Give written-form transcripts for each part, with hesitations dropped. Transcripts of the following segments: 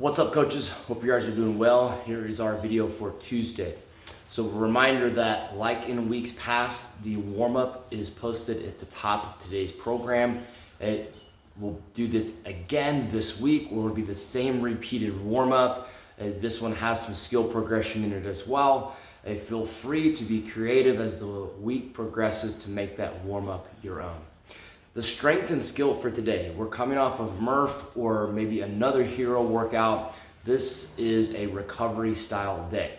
What's up, coaches? Hope you guys are doing well. Here is our video for Tuesday. So a reminder that like in weeks past, the warm-up is posted at the top of today's program. We'll do this again this week, where it'll be the same repeated warm-up. This one has some skill progression in it as well. Feel free to be creative as the week progresses to make that warm-up your own. The strength and skill for today, we're coming off of Murph or maybe another hero workout. This is a recovery style day.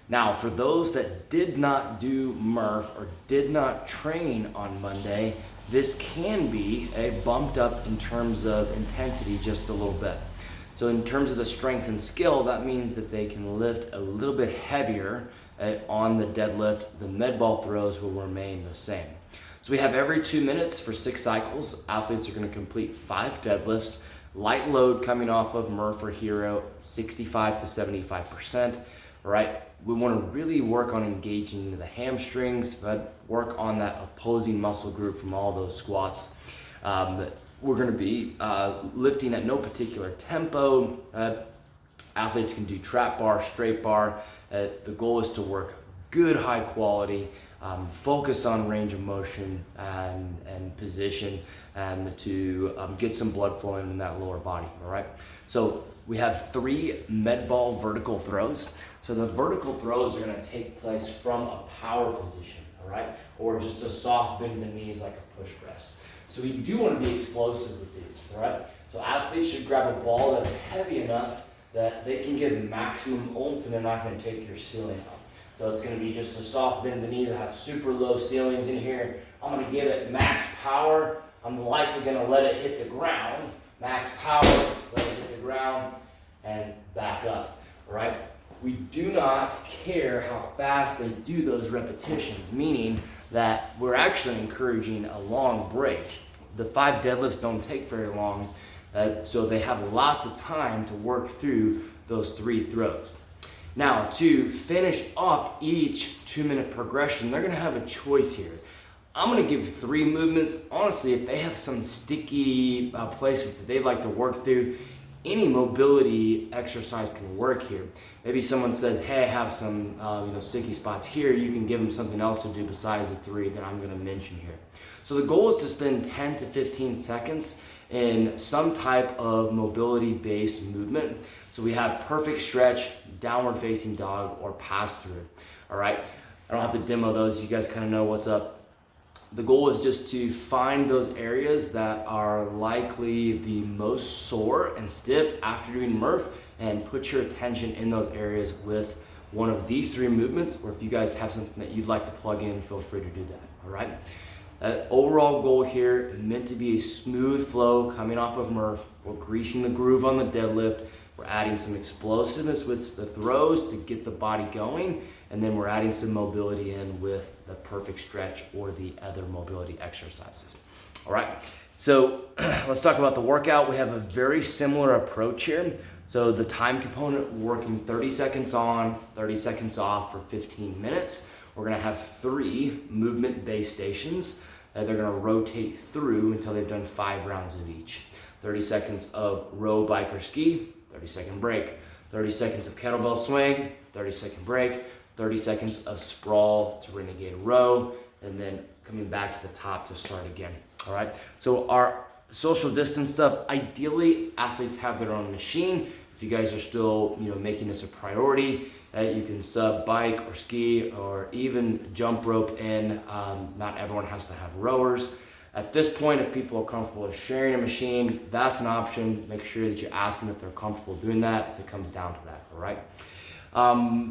Now, for those that did not do Murph or did not train on Monday, this can be a bumped up in terms of intensity just a little bit. So in terms of the strength and skill, that means that they can lift a little bit heavier on the deadlift. The med ball throws will remain the same. So we have every 2 minutes for 6 cycles. Athletes are going to complete 5 deadlifts. Light load coming off of Murph or Hero, 65 to 75%. Right? We want to really work on engaging the hamstrings, but work on that opposing muscle group from all those squats. We're going to be lifting at no particular tempo. Athletes can do trap bar, straight bar. The goal is to work good high quality, focus on range of motion and position, and to get some blood flowing in that lower body, all right? So we have 3 med ball vertical throws. So the vertical throws are gonna take place from a power position, all right? Or just a soft bend of the knees like a push press. So we do wanna be explosive with these, all right? So athletes should grab a ball that's heavy enough that they can give maximum oomph and they're not gonna take your ceiling up. So it's gonna be just a soft bend of the knees. I have super low ceilings in here. I'm gonna give it max power. I'm likely gonna let it hit the ground. Max power, let it hit the ground, and back up, all right? We do not care how fast they do those repetitions, meaning that we're actually encouraging a long break. The 5 deadlifts don't take very long, so they have lots of time to work through those 3 throws. Now, to finish off each 2-minute progression, they're gonna have a choice here. I'm gonna give 3 movements. Honestly, if they have some sticky places that they'd like to work through, any mobility exercise can work here. Maybe someone says, hey, I have some sticky spots here. You can give them something else to do besides the 3 that I'm gonna mention here. So the goal is to spend 10 to 15 seconds in some type of mobility-based movement. So we have perfect stretch, downward facing dog, or pass through, all right? I don't have to demo those, you guys kind of know what's up. The goal is just to find those areas that are likely the most sore and stiff after doing Murph and put your attention in those areas with one of these 3 movements, or if you guys have something that you'd like to plug in, feel free to do that, all right? Overall goal here is meant to be a smooth flow coming off of Murph. We're greasing the groove on the deadlift. We're adding some explosiveness with the throws to get the body going, and then we're adding some mobility in with the perfect stretch or the other mobility exercises. All right, so let's talk about the workout. We have a very similar approach here. So the time component, working 30 seconds on, 30 seconds off for 15 minutes. We're gonna have 3 movement-based stations that they're gonna rotate through until they've done 5 rounds of each. 30 seconds of row, bike, or ski, 30-second break. 30 seconds of kettlebell swing, 30-second break. 30 seconds of sprawl to renegade row, and then coming back to the top to start again, all right? So our social distance stuff, ideally athletes have their own machine. If you guys are still making this a priority, you can sub bike or ski or even jump rope in. Not everyone has to have rowers. At this point, if people are comfortable with sharing a machine, that's an option. Make sure that you ask them if they're comfortable doing that, if it comes down to that, all right?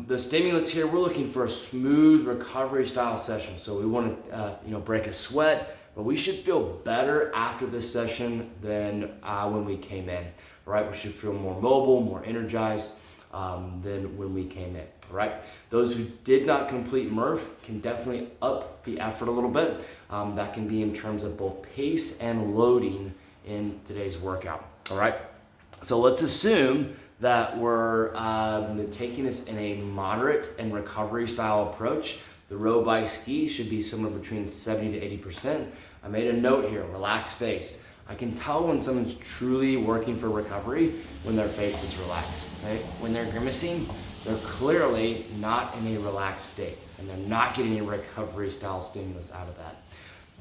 The stimulus here, we're looking for a smooth recovery style session. So we want to break a sweat, but we should feel better after this session than when we came in, right? We should feel more mobile, more energized than when we came in, right? Those who did not complete Murph can definitely up the effort a little bit. That can be in terms of both pace and loading in today's workout, all right? So let's assume that we're taking this in a moderate and recovery style approach. The row, bike, ski should be somewhere between 70 to 80%. I made a note here, relaxed face. I can tell when someone's truly working for recovery when their face is relaxed, okay? When they're grimacing, they're clearly not in a relaxed state, and they're not getting a recovery style stimulus out of that.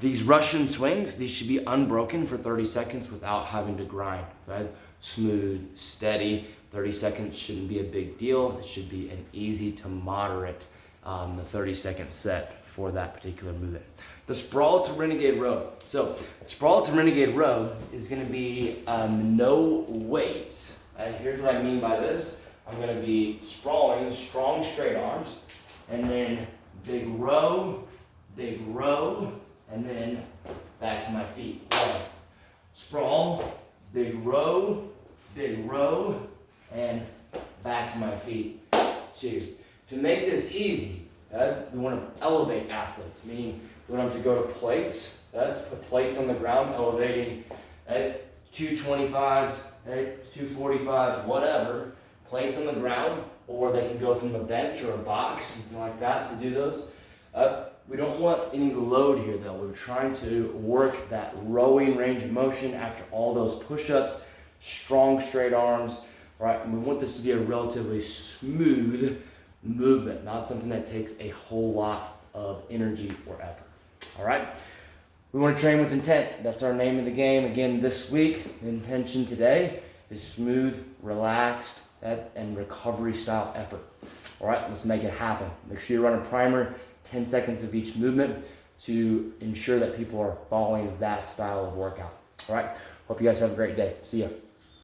These Russian swings, these should be unbroken for 30 seconds without having to grind, right? Smooth, steady. 30 seconds shouldn't be a big deal. It should be an easy to moderate the 30-second set for that particular movement. The sprawl to renegade row. So sprawl to renegade row is going to be no weights. Here's what I mean by this. I'm going to be sprawling, strong straight arms, and then big row, and then back to my feet. One. Sprawl, big row, and back to my feet. 2. To make this easy, we want to elevate athletes, meaning we want them to go to plates, put plates on the ground, elevating 225s, 245s, whatever, plates on the ground, or they can go from the bench or a box, something like that, to do those. We don't want any load here though. We're trying to work that rowing range of motion after all those push-ups, strong straight arms, right? And we want this to be a relatively smooth movement, not something that takes a whole lot of energy or effort. All right? We want to train with intent. That's our name of the game. Again, this week, the intention today is smooth, relaxed, and recovery style effort. All right, let's make it happen. Make sure you run a primer, 10 seconds of each movement to ensure that people are following that style of workout. All right, hope you guys have a great day. See ya.